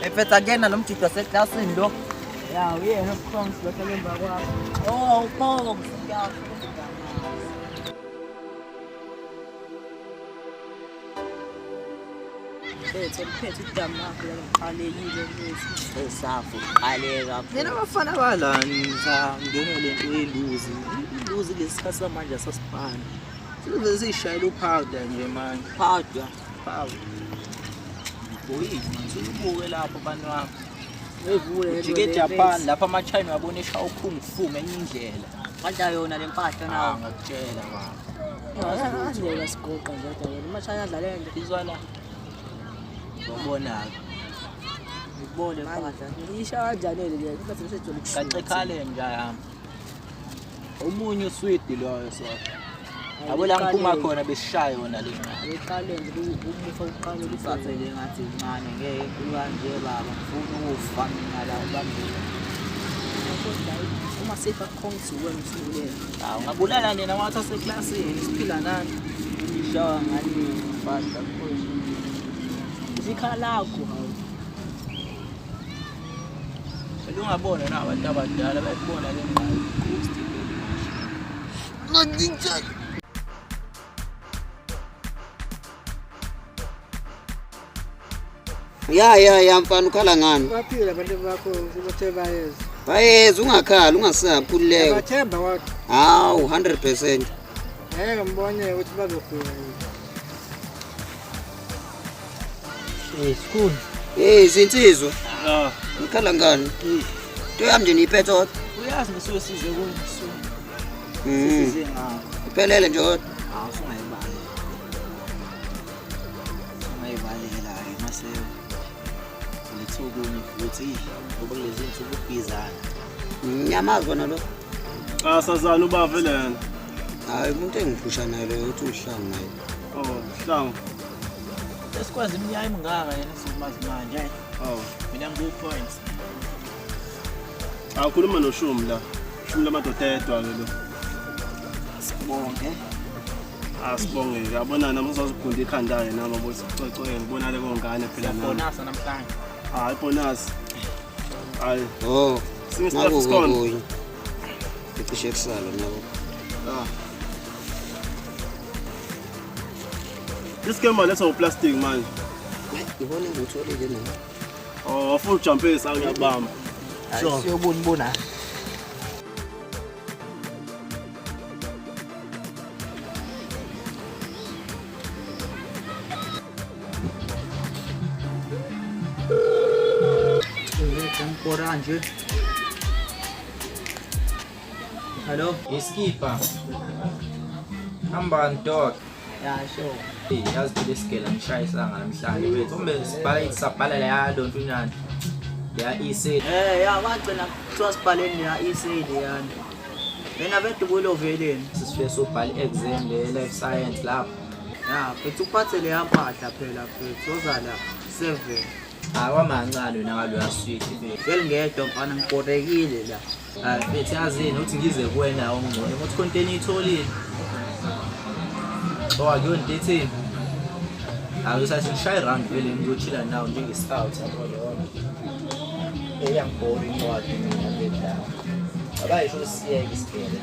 Efetha kena nomjito seklasini lo. Ya uyena ukhongi lo emva kwakho. Oh, ukhongi ngiyasho. Phethe idama lakho laqalekile mfethu. Esafu qaleka. Mina abafana balani ngizangena lento yeluzi. Iluzi lesikhathi samanje asasibhani. Sizishayela uphawuda nje manje. Phawuda. Boyi manje ubuke lapho abantu wakho. Evule Jike Japan lapha ama-China wabonisha ukhungu fu ngenye indlela. Kanti yona le mpahla nawo ngakutshela baba. Ngiyazindlela sigoqa nje kodwa yena mashaya adlale nje Izwala. Ubona ubone mpahla. Ngisho kanjani le ukuthi sejole kushuka. Kacekhale nje ayami. Umunye usweet loyo so. Abula ngiphuma khona besishaya yona le ngane. Eqale nje umufa uqale usathele ngathi incane ngeke kulo kanje baba ngifuna ukufa mina la ubambile. Uma sefa khongi wena usulela. Hawu ngabulala nina wathi aseklasini siphila nani. Ishawa ngani mpahla khoshi. Isikhala lakho hawu. Selungabona na abantu abadala bayibona le ngane ghost le. Nginjani? Ya mfana ukhala ngani? Baphila abantu bakho sibathe bayeza. Bayeza ungakhali ungasaphuleka. Bathemba wathi. Hawu 100%. Ngeke mbone ukuthi bazofika. School. Zinsizwa. Ukhala ngani? Into yami nje niyiphethe. Uyazi ngisuke size kuyo. Size ngakho. Iphelele nje kodwa. Hawu singayibali. Singayibalela emaseo. Silithukuni futhi ngoba kulezi insuku ubhizana. Nyamazi bona lo. Sazana ubave lena. Hayi umuntu engiphusha naye lo uthi uhlanga naye. Hlanga. Esikwazi iminyaka emingaka yena simazi manje. Mina ngu-points. Akhuluma noShumi la. Shumi lamadoda edwa ke lo. Sibonge. Sibonge. Yabona nami ngizozigunda ikhanda yena ngoba sicocwe ngibona le kongane phela nami. Bonasa namhlanje. Hayi bonus. Hayi. Singe Naku staff skhona. kunye. Ipishe kusala nabo. Iskema letha uplastic manje. Ngibona ngutholile nami. Full jumpers angiyabamba. Sure. Siyobona. Oranje. Hello, Iskipa. hamba dog. Ya sure. Yazi phela isigela ngishayisanga namhlanje wethu. Umbe sibhala la ya don't unani. Ya iseli. Ya wagcina kuthiwa sibhaleni ya iseli yani. Yena bethu kulo veleni sisifike sobhala exam le life science lapho. Ya, bethu uphathe le yaphahla phela bethu ozala 7. Awamancane wena ngalo yasweet bethu. Vele ngedwa mfana ngikorekile la. Hayi bethu yazini uthi ngize kuwena ongcono ukuthi content itholile. Akuyona dating. Awusathi ngishaya around vele ngiyochilla nawe njenge scout yabo yona. Eyangibona incwadi mina bethu. Abayisho siyeke isigele.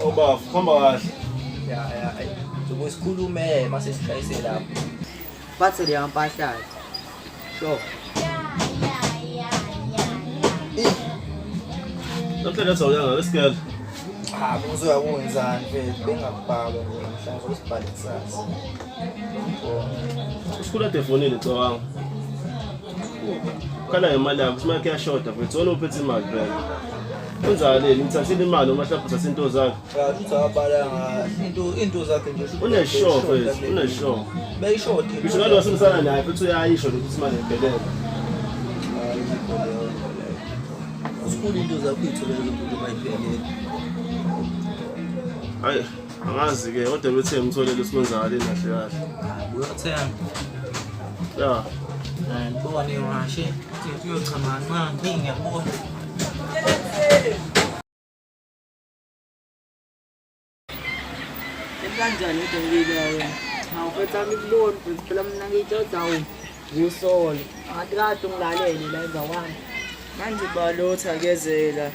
Oba khomba kahle. Ya. Sokusikhulume mase sishayise lapho. Bathe le mpahla. Sure. Namhlanje sawuyanga lesigele. Kuzoya kwenzani mfethu bengakubhaka nje mhlawumbe usibhale kusasa. Usikhula telefonini cawanga. Khala imali yakho simake kuyashoda mfethu wona uphethe imali vele. Kwenzaleni ngithathile imali uma mhlawumbe uthathe into zakhe. Uthi akabhala into zakhe nje. Uneshow mfethu, uneshow. Beyishode. Ngisho nalo wasimsana naye futhi uyayisho ukuthi imali empelele. Usikhulu into zakho uyitholele umuntu bayiphelele. Hayi, angazi ke kodwa bethe ngitholele usikwenzakala kahle kahle. Uyothenga. Ya. Ngibone washe, uyochama ngiyabona. Kanjani into ngile wena? Hawu mfethu angikuboni mfethu phela mina ngitshela ngusolo. Ngathi kade ungilalele la emva kwami. Manje balotha kezela.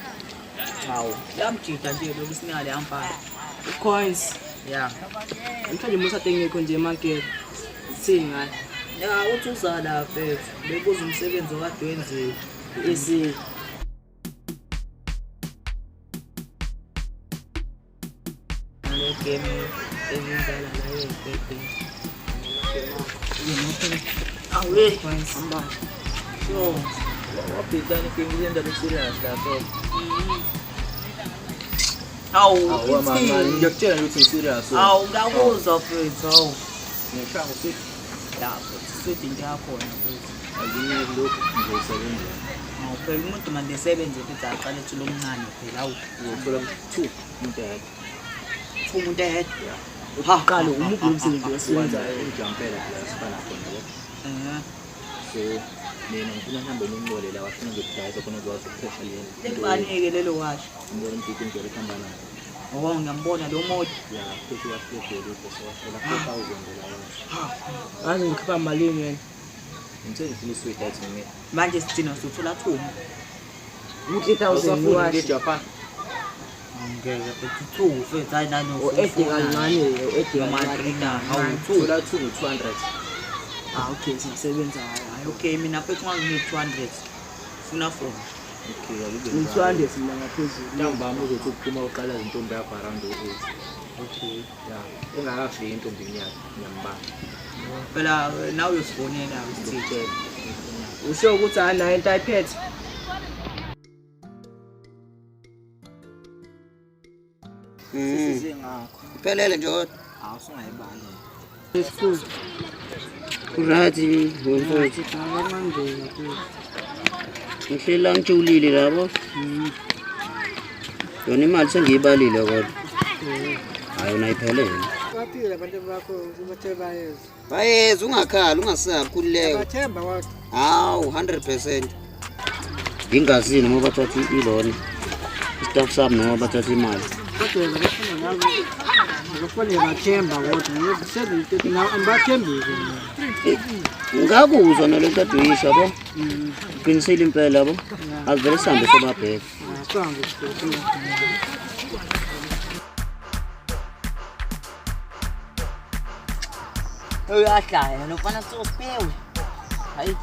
Hawu, yamjida nje lokhu sinyale yampala. Coins. Yeah. Mthanje musa tengekho nje emarket. Singa. Ya uthi uzala mfethu. Bekuza umsebenzi okade wenziwe. Isi. Le game ezindala la yebhede. Awe, hamba. So, wabhidana ngiyenda le serious lapho. Hawu, mama ngiyakutshela ukuthi serious. hawu ngakuzwa mfethu, hawu. Ngiyashaya ukuthi Lapho sithi into yakhona mfethu. akunike lokhu ngizosebenza. Hawu phela umuntu manje esebenze futhi aqale ethi lo mncane phela, hawu. Uzothola 2 umuntu eyedwa. Umuntu eyedwa. Uqala umuphi umsebenzi Siwenzayo ujampela la sifana khona lo. So mina ngifuna ngihambe nomncole la wafuna ngidayisa khona ukwazi ukuphesha le. Lebanike lelo washo. Ngibona ukuthi into ehamba nayo. Oh ngiyambona lo moto. Ya phesha wasifele lokho sewashela 4000 la. Ngazi ngikhipha malini yena. Ngithe ngifuna isweet ice mina. Manje sithina sothola thuma. U3000 wash. Japan. Ngeke futhi 2 futhi hayi nani O80 kancane, o80 Madrina, hawu 2. Thola 200. Okay siyasebenza hayi. Okay mina futhi ngangine 200. Funa phone. Okay, ayike. Ngithwande sina ngaphezulu. Ntambama uzothi ukuphuma uqala intombi yakho around 08. Okay. Ya, engakafiki intombi yakho ngiyambamba. Phela nawe uyosifonela usithi Usho ukuthi ana into ayiphethe. size ngakho. Iphelele nje kodwa. Awusungayibali. Esifuzo. Urathi wemfowethu. Akamanje mfethu. Ngihlela ngijulile labo. Yona imali sengiyibalile kodwa. Hayi unayiphelele. Baphila abantu bakho ukuthi bayeza. Bayeza ungakhali ungasabi khulileke. Bathemba kodwa. Hawu 100%. Ngingazini ngoba bathatha iloni. Istaff sami noma bathatha imali. Kodwa ngifuna ngabe ngifuna bathemba kodwa ngisebenza nawo ambathembile. Ngakuzwa nalento aduyisha yabo. Qinisile impela yabo. Azivele sihambe sobabheka. Asange sifike. Uyahlaya nofana sosipewe. Hayi.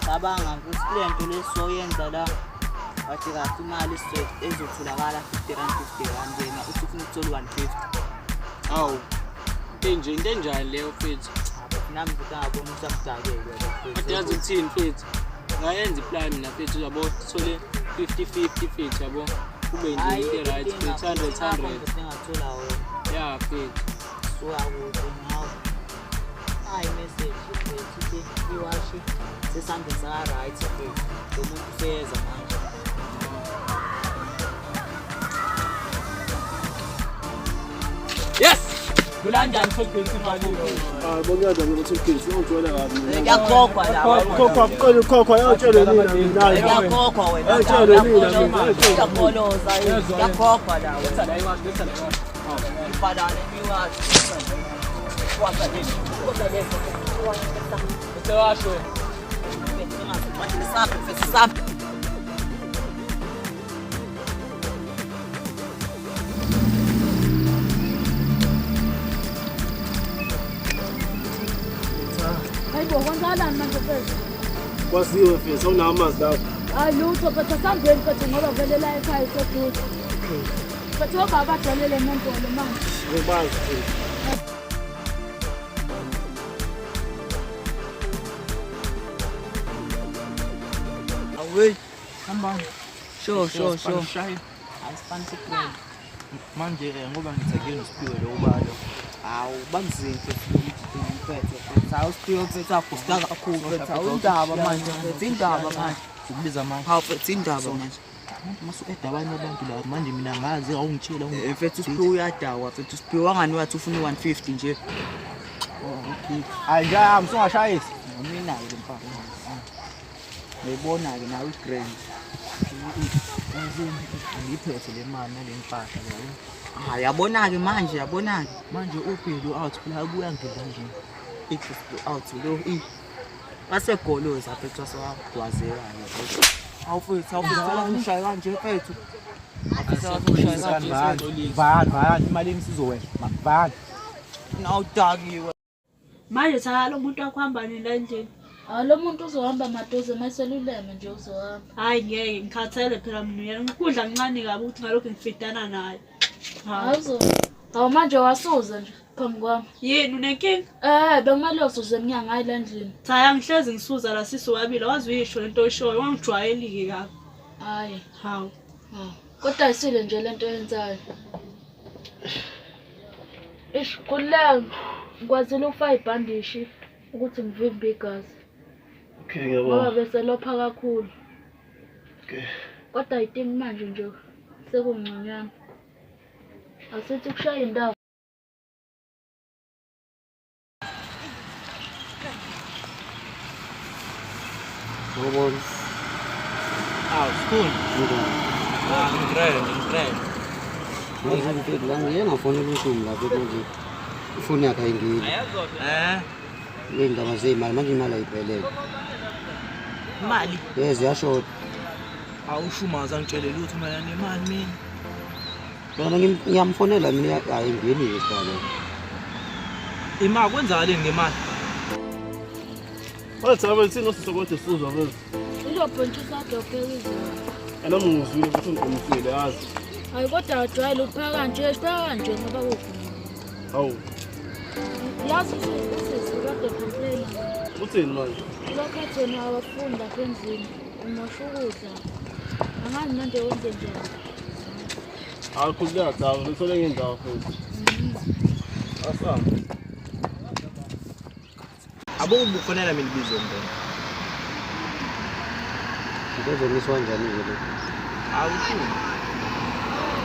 Cabanga ukuthi le nto lesoyenza la. Wathi kahle imali ezotholakala 50 rand 50 rand yena uthi ufuna ukuthola 150. Awu. Into enjani leyo mfethu? Nami ngikabona usamdakeke. Uyazi ukuthini mfethu? Ngayenza iplan mina mfethu yabo sithole 50-50 mfethu yabo. Kube nje into right mfethu 100 singathola wena. Yeah mfethu. Suka kude ngawo. Hayi message mfethu iwashi sesande sa right mfethu. Lo muntu useza manje. Yes! Kulanjani mfethu imali yo? Bonyaza ukuthi ukhizi ungithola kabi. Ngiyakhokhwa la. Khokha yatshela mina. Ngiyakhokhwa wena. Yatshela mina. Ngiyakoloza ngiyakhokhwa la. Ibhalane iwashi. Kwasa lesi. Kwasa lesi. Usewashwe. Sabe, você sabe. Hayi bo kwenzakalani manje mfethu? Kwasiwe mfethu awunamanzi lapho. Hayi lutho mfethu asambeni mfethu ngoba vele la ekhaya iseduze. Mfethu obaba badolele mentolo manje. Ngibazi mfethu. Away. Hamba. Sure. Ayisipanisi plan. Manje ngoba ngithakile usiphiwe lo ubalo. Awu banzima mfethu. Sawu still mfethu akusta kakhulu mfethu. Awundaba manje mfethu indaba manje. Ukubiza manje. Hawu mfethu indaba manje. Masu edabanye abantu la manje mina ngazi awungitshela Mfethu usiphiwe uyadawa mfethu usiphiwe wangani wathi ufuna 150 nje. okay. Hayi ngiyahamba sungashayisi. Mina ke mfana. Ngiyibona ke nawe igrand. ngiphethe le mali nale mpahla leyo. Yabona-ke manje, Manje ubhili out phela abuya ngedla nje. out lo wasegoloza apha ethwasa wagwazeka awufethu ushaya kanje mfethu Vani imali sizowena. Vani. nawudakiwe Manje cha lo muntu akuhamba nini la endlini? Lo muntu uzohamba maduze maseluleme nje uzohamba. Hayi ngeke ngikhathele phela mina uyena ngikudla kancane kabi ukuthi ngalokho ngifitana naye. Hawu manje wasuza nje phambi kwami. Yini unenkinga? Bekumele usuze emnyango hayi la endlini. Cha ngihlezi ngisuza la sisi wabile wazi uyisho lento oyishoyo wangijwayelike kabi. Hayi. Hawu. Kodwa ayisile nje lento yenzayo. Kuleng kwazile ukufaka ibhandishi ukuthi ngivimbe igazi. Okay, Ngoba ngiyabona. bese lopha kakhulu. Okay. Kodwa ayidingi manje nje sekungconywana. Asithi kushaya indawo. Ngobona. School. Ngikran. Manje ngifike la ngiyengafonela uShumi lapha manje. Ifoni yakhe ayingeni. Indaba zemali manje imali ayiphelele. Imali. Yes, yashoda. Awushuma zangitshele lutho mayelana nemali mina. Bona ngiyamfonela mina ayingeni isibalo. Imali kwenzakaleni ngemali? Wathi abelithini osizokwenza isizwa phela. Uzobhontshisa dokela izinto. Noma ngizwile ukuthi ngomfile yazi. Hayi kodwa ajwayele ukuphaka kanje, siphaka kanje ngoba kuvuma. Hawu, Yazi usisi kade complain. uthini manje? Lokhatheni abafundi lapha endlini. Umosha ukudla. Angani nande wenze njani? Akukhuleka cha, ngithole ngendawo futhi. Asamba. Abo ubufonela mina ibizo ngene. Ngizomiswa kanjani nje lo? Awushumi.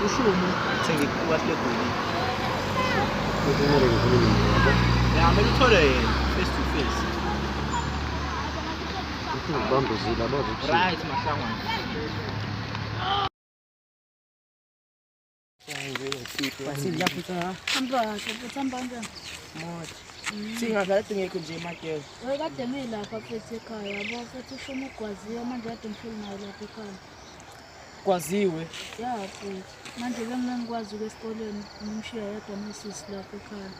Ushumi sengikuwa segoli. Kufanele ngikhulume naye. Yami uthole yena face to face. Ngibambezile abo. Right mahlangwana. Hamba kahle, futhi hamba kanjani? singadlala ngekho nje emakela Kade ngilapha futhi ekhaya, yabo futhi ushuma ugwaziwe manje kade ngihleli naye lapha ekhaya. kwaziwe Ya futhi manje bengingakwazi ukuya esikoleni ngimshiya yedwa nosisi lapha ekhaya.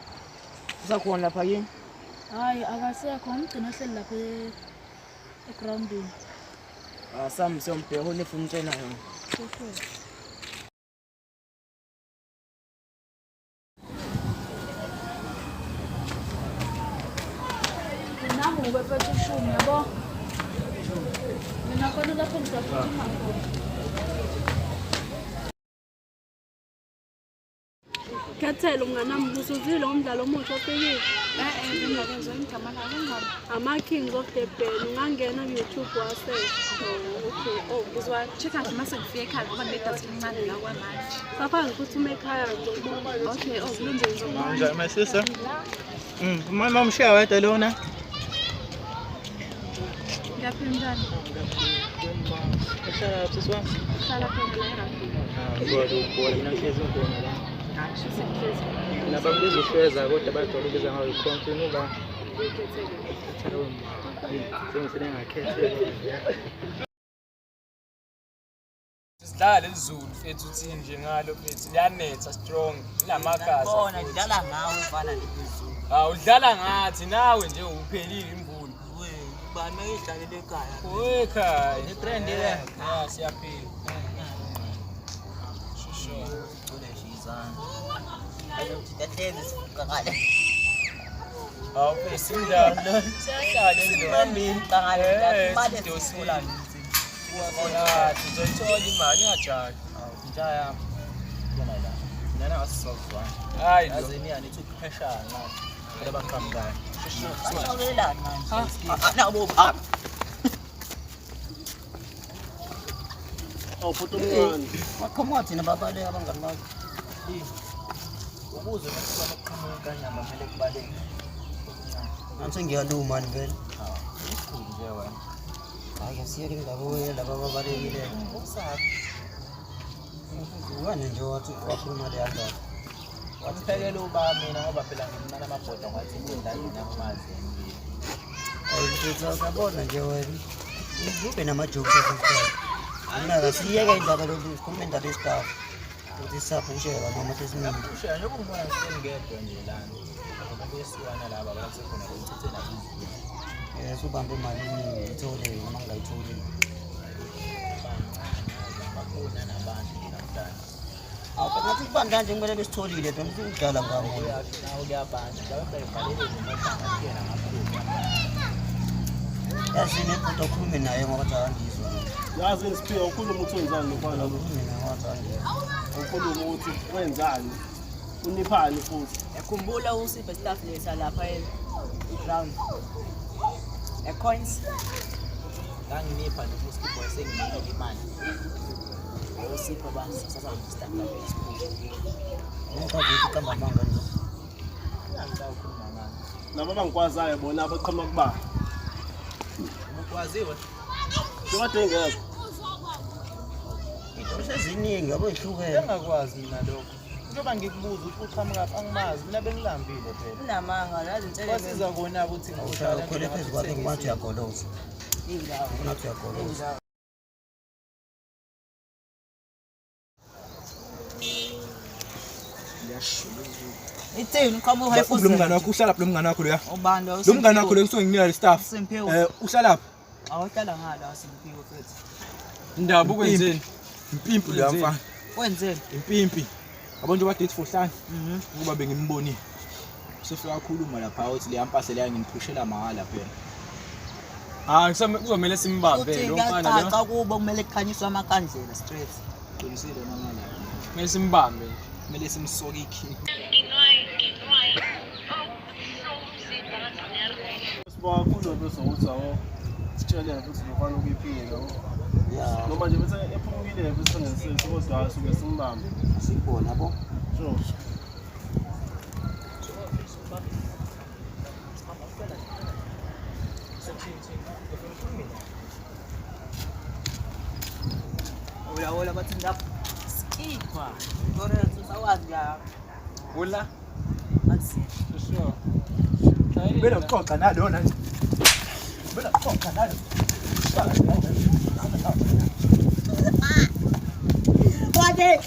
usakhona lapha yini Hayi akasekho ngigcina hleli lapha egroundini. sami sombheko onefuna utshena yona Nami ngibephethe ushumi yabo. Mina khona lapha ngizaphuthuma khona. Khethela umnganami usuzile umdlalo omusha ofikile. Ngingakwenza ngigama nalo ngami. KingsOfDurban ungangena ku-YouTube wasearch. Okay. Ngizwa check nje mase ngifike ekhaya ngoba nedatha lincane la kwamanje. Sapha ngikuthuma ekhaya nje. Okay, kulungile ngizobona. Manje my sister. Mama mshiya wedwa lona. Ngiyaphendana. Eshala siswa. Hlala khona la eRugby. Kodwa inahlezi khona la. Hayi sisehlezi. Nabakubiza uhleza kodwa bajwayele ukubiza ngayo icontinue la. Sengisele ngakhethe. Sidlala lezulu fethu uthi nje ngalo fethu liyanetha strong lamagazi. bona ngidlala ngawe mfana lephezulu Udlala ngathi nawe nje uphelile imvula. bani mayidlalele ekhaya Ekhaya. ne trend le Ya siyaphila. Shusho. ule shizana ayothi tahlezi sikakale Sindalo. Siyahlala endlini. ngale imali Sidosile. Wabona tuzoyithola imali ngajali. intsha yami bona la nana asizozwa Hayi lo. azeni yani ithi pressure na kodwa baqhamukayo awulela manje nabo baba Awufuthi umncane. Bakhomo thina babale abangani bakho. Ukuze mase baqhamuka kanyama vele kubaleke. Anse ngiyaluma ni vele. Isikhulu nje wena. Hayi asiyeke indaba oyela baba balekile. Usaphi? Ngane nje wathi wakhuluma le yanda. Waphekela uba mina ngoba phela ngimana amabhoda ngathi indlela nakumazi emini. Uyabona nje wena. Ube nama-jokes esikhathi. Mina siyeke indaba lo sikhuluma indaba yesitafu. Ukuthi sisaphushela noma sesimini. Usha njengoba ngibona sengedwa nje lana. Ngoba besiyana laba basekhona bechithela izwi. Subambe imali eningi ithole noma ngayitholi. Bakhona nabantu namhlanje. Ngathi kubanda nje kumele besitholile phela ukudlala ngamoya. Nawo kuyabanja bayibhalele nje namaphupha. Yazi nephutha ukhulume naye ngoba cha angizwa. Yazi ngisiphiwe ukhuluma ukuthi wenzani ngomfana lo. Mina ngathi angizwa. Ukhuluma ukuthi wenzani. Uniphani futhi. Yakhumbula usiphe staff letha lapha ground. Coins. Ngangipha nje uSipho senginikile imali. Usipho basi sasa staff lapha eSport. Ngicabanga ukamba manga nje. Ngiyawukhuluma ngani. Laba bangikwazayo bona abaqhamuka kuba. Ukwaziwe? Kade ngeke. Into seziningi yabo ihlukene. Engakwazi mina lokho. Njengoba ngikubuza ukuthi uqhamuka angmazi mina bengilambile phela. Unamanga lazi inselelo. Kwasiza kona ukuthi Uhlala khona phezu kwakhe ngathi uyagoloza. Indawo. Ngathi uyagoloza. Ithini uqhamuka uhayifuza. Lo mngane wakho uhlala lo mngane wakho lo ya. Ubanda Lo mngane wakho lo kusuke nginika le staff. Simphiwe. Uhlala phi? Awuhlala ngala Simphiwe futhi. Indaba ukwenzeni? Impimpi lo mfana. Wenzeni? Impimpi. Abantu bade ethi fohlani. Ukuba bengimbonile. Sefika kakhuluma lapha uthi le yampahla leya ngimpushela mahala phela. Kuzomela simbambe lo mfana lo. Uthi kubo kumele kukhanyiswe amakandlela straight. Qinisile mama la. Kumele simbambe. Kumele simsoke ikhi. Sibakhulu bese ukuthi awo sitshele futhi lokwana ukuyiphila lo. Ya. Noma nje bese ephumukile bese ngesizwe kodwa asuke simbambe. Sibona yabo. Sure. Ola bathi ndapha. Skipha. Ngore sawazi ya. Wula. Ansi. Sure. Bela uxoxa nalona nje. Bela uxoxa nalo. Wade.